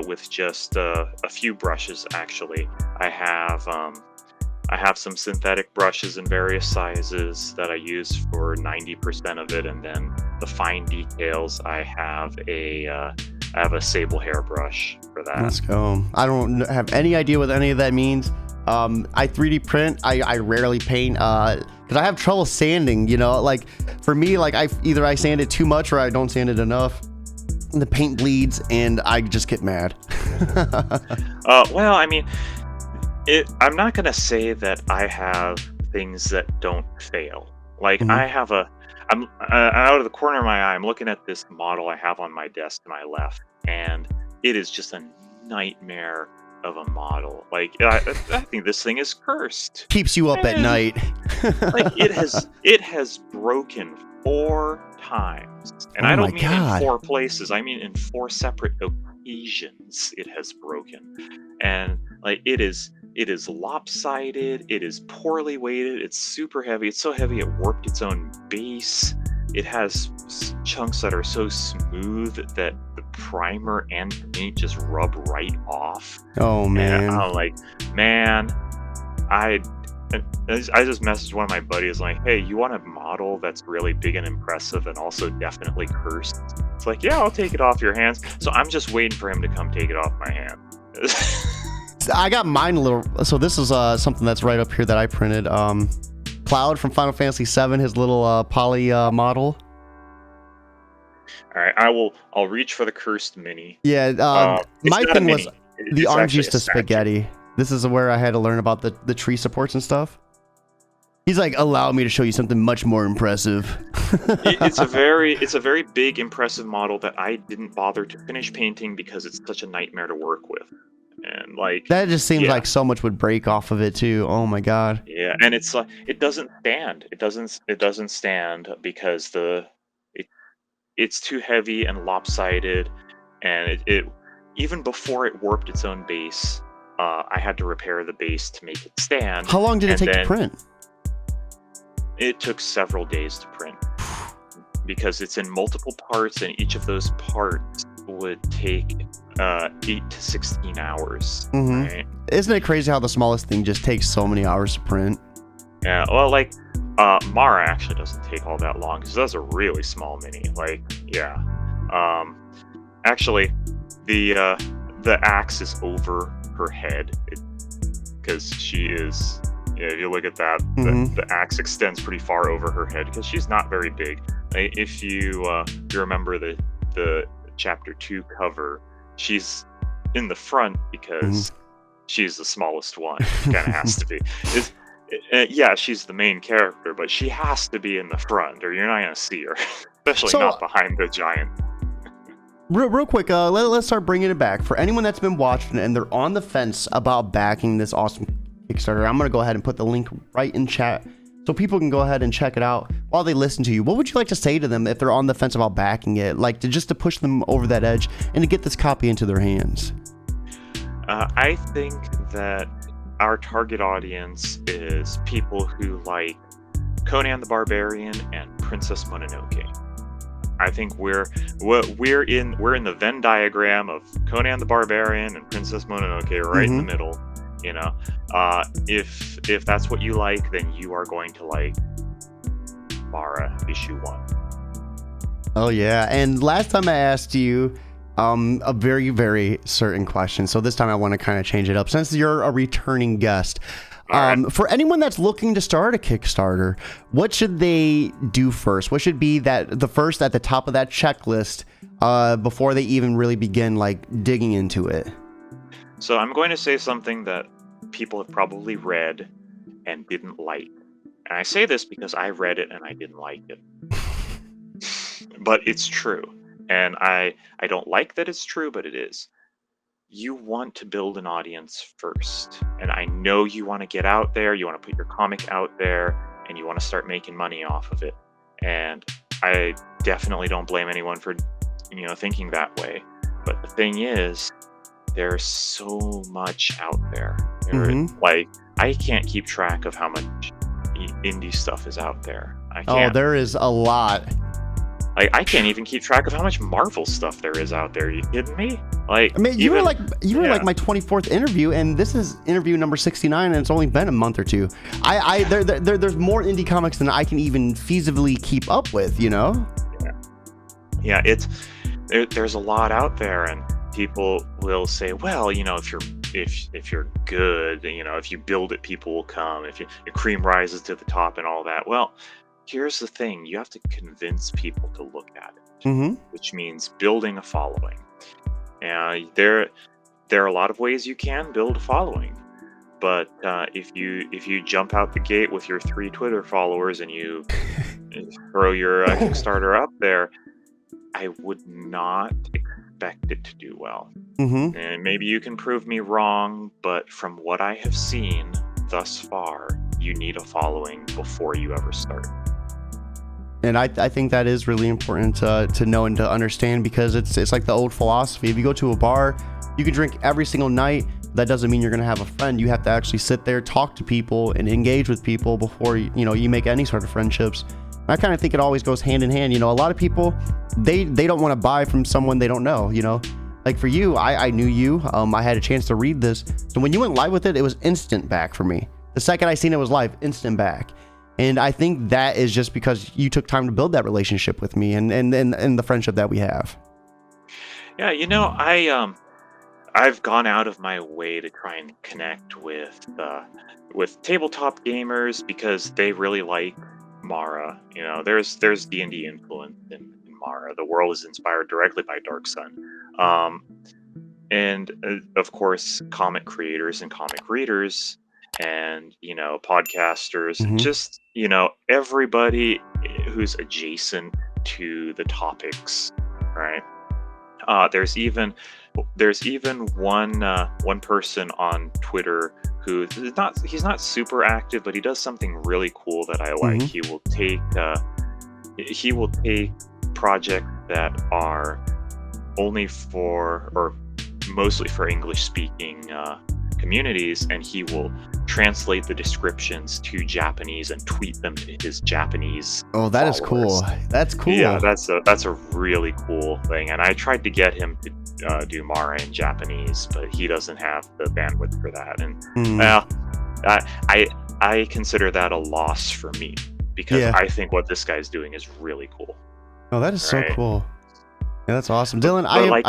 with just a few brushes. Actually, I have some synthetic brushes in various sizes that I use for 90% of it, and then the fine details I have a sable hairbrush for that. Let's go. I don't have any idea what any of that means. I 3D print. I rarely paint because I have trouble sanding. You know, like for me, like either I sand it too much or I don't sand it enough. And the paint bleeds, and I just get mad. Well, I mean, I'm not gonna say that I have things that don't fail. Like I'm out of the corner of my eye, I'm looking at this model I have on my desk to my left, and it is just a nightmare of a model. Like I think this thing is cursed. Keeps you up at night. Like it has broken 4 times, and I don't mean in 4 places. I mean in 4 separate occasions. It has broken, and like it is lopsided. It is poorly weighted. It's super heavy. It's so heavy it warped its own base. It has chunks that are so smooth that the primer and paint just rub right off. Oh man! And I'm like, man, I just messaged one of my buddies like, hey, you want a model that's really big and impressive and also definitely cursed? It's like, yeah, I'll take it off your hands. So I'm just waiting for him to come take it off my hand. I got mine a little. So this is something that's right up here that I printed. Cloud from Final Fantasy VII, his little poly model. All right, I'll reach for the cursed mini. Yeah, my thing was the arms used to statue. spaghetti. This is where I had to learn about the tree supports and stuff. He's like, allow me to show you something much more impressive. It's a very big, impressive model that I didn't bother to finish painting because it's such a nightmare to work with. And like that just seems like so much would break off of it too. Oh my god. Yeah, and it's like it doesn't stand. It doesn't stand because it's too heavy and lopsided, and it even before it warped its own base, I had to repair the base to make it stand. How long did it take to print? It took several days to print because it's in multiple parts, and each of those parts would take 8 to 16 hours. Right? Isn't it crazy how the smallest thing just takes so many hours to print? Yeah, well, like Mara actually doesn't take all that long because that's a really small mini. Like, yeah, actually, the axe is over her head because she is. Yeah, if you look at that, the axe extends pretty far over her head because she's not very big. If you remember the chapter 2 cover, she's in the front because she's the smallest one. Kind of has to be. Yeah, she's the main character, but she has to be in the front, or you're not gonna see her, especially So, not behind the giant. real quick, let's start bringing it back. For anyone that's been watching and they're on the fence about backing this awesome Kickstarter, I'm going to go ahead and put the link right in chat so people can go ahead and check it out while they listen to you. What would you like to say to them if they're on the fence about backing it, like just to push them over that edge and to get this copy into their hands? I think that our target audience is people who like Conan the Barbarian and Princess Mononoke. I think we're in the Venn diagram of Conan the Barbarian and Princess Mononoke, right in the middle. You know, if that's what you like, then you are going to like Mara issue 1. Oh yeah, and last time I asked you a very, very certain question, so this time I want to kind of change it up since you're a returning guest. Right. For anyone that's looking to start a Kickstarter, what should they do first? What should be the first at the top of that checklist before they even really begin like digging into it? So I'm going to say something that people have probably read and didn't like. And I say this because I read it and I didn't like it. But it's true. And I don't like that it's true, but it is. You want to build an audience first. And I know you want to get out there, you want to put your comic out there, and you want to start making money off of it. And I definitely don't blame anyone for, thinking that way. But the thing is, there's so much out there. Like, I can't keep track of how much indie stuff is out there. I can't. Oh, there is a lot. Like, I can't even keep track of how much Marvel stuff there is out there. Are you kidding me? Like, I mean, you were like my 24th interview, and this is interview number 69, and it's only been a month or two. There's more indie comics than I can even feasibly keep up with. Yeah, there's a lot out there, and people will say, well, if you're good, if you build it, people will come. If your cream rises to the top and all that. Well, here's the thing: you have to convince people to look at it, which means building a following. And there are a lot of ways you can build a following, but if you jump out the gate with your 3 Twitter followers and you throw your Kickstarter up there, I would not expect it to do well. And maybe you can prove me wrong, but from what I have seen thus far, you need a following before you ever start. And I think that is really important to know and to understand, because it's like the old philosophy. If you go to a bar, you can drink every single night. That doesn't mean you're going to have a friend. You have to actually sit there, talk to people, and engage with people before you make any sort of friendships. And I kind of think it always goes hand in hand. A lot of people, they don't want to buy from someone they don't know. Like for you, I knew you. I had a chance to read this. So when you went live with it, it was instant back for me. The second I seen it was live, instant back. And I think that is just because you took time to build that relationship with me and the friendship that we have. Yeah, I've gone out of my way to try and connect with tabletop gamers because they really like Mara. There's D&D influence in Mara. The world is inspired directly by Dark Sun. And of course, comic creators and comic readers and podcasters, just everybody who's adjacent to the topics, right? There's even one person on Twitter who he's not super active, but he does something really cool that I like. He will take projects that are only for or mostly for English speaking communities, and he will translate the descriptions to Japanese and tweet them to his Japanese followers. Is cool. That's cool. Yeah, that's a really cool thing. And I tried to get him to do Mara in Japanese, but he doesn't have the bandwidth for that. And I consider that a loss for me, because I think what this guy's doing is really cool. Oh, that is so cool. Yeah, that's awesome. Dylan,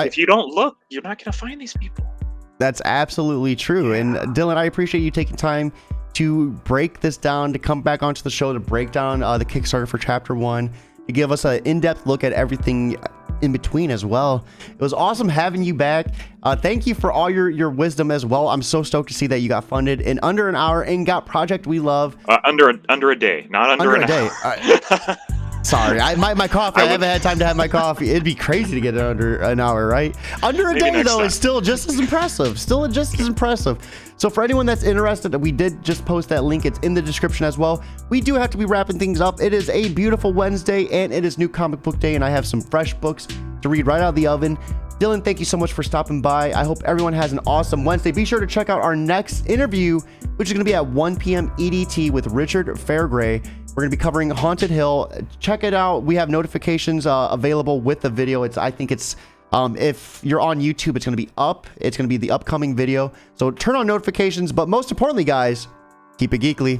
if you don't look, you're not going to find these people. That's absolutely true. Yeah. And Dylan, I appreciate you taking time to break this down, to come back onto the show to break down the Kickstarter for Chapter 1, to give us an in-depth look at everything in between as well. It was awesome having you back. Thank you for all your wisdom as well. I'm so stoked to see that you got funded in under an hour and got Project We Love. Under a day, not under a day. Sorry, my coffee. I haven't had time to have my coffee. It'd be crazy to get it under an hour, right? Under a day, though, is still just as impressive. Still just as impressive. So for anyone that's interested, we did just post that link. It's in the description as well. We do have to be wrapping things up. It is a beautiful Wednesday, and it is New Comic Book Day, and I have some fresh books to read right out of the oven. Dylan, thank you so much for stopping by. I hope everyone has an awesome Wednesday. Be sure to check out our next interview, which is going to be at 1 p.m. EDT with Richard Fairgray. We're going to be covering Haunted Hill. Check it out. We have notifications available with the video. I think it's if you're on YouTube, it's going to be up. It's going to be the upcoming video. So turn on notifications. But most importantly, guys, keep it geekly.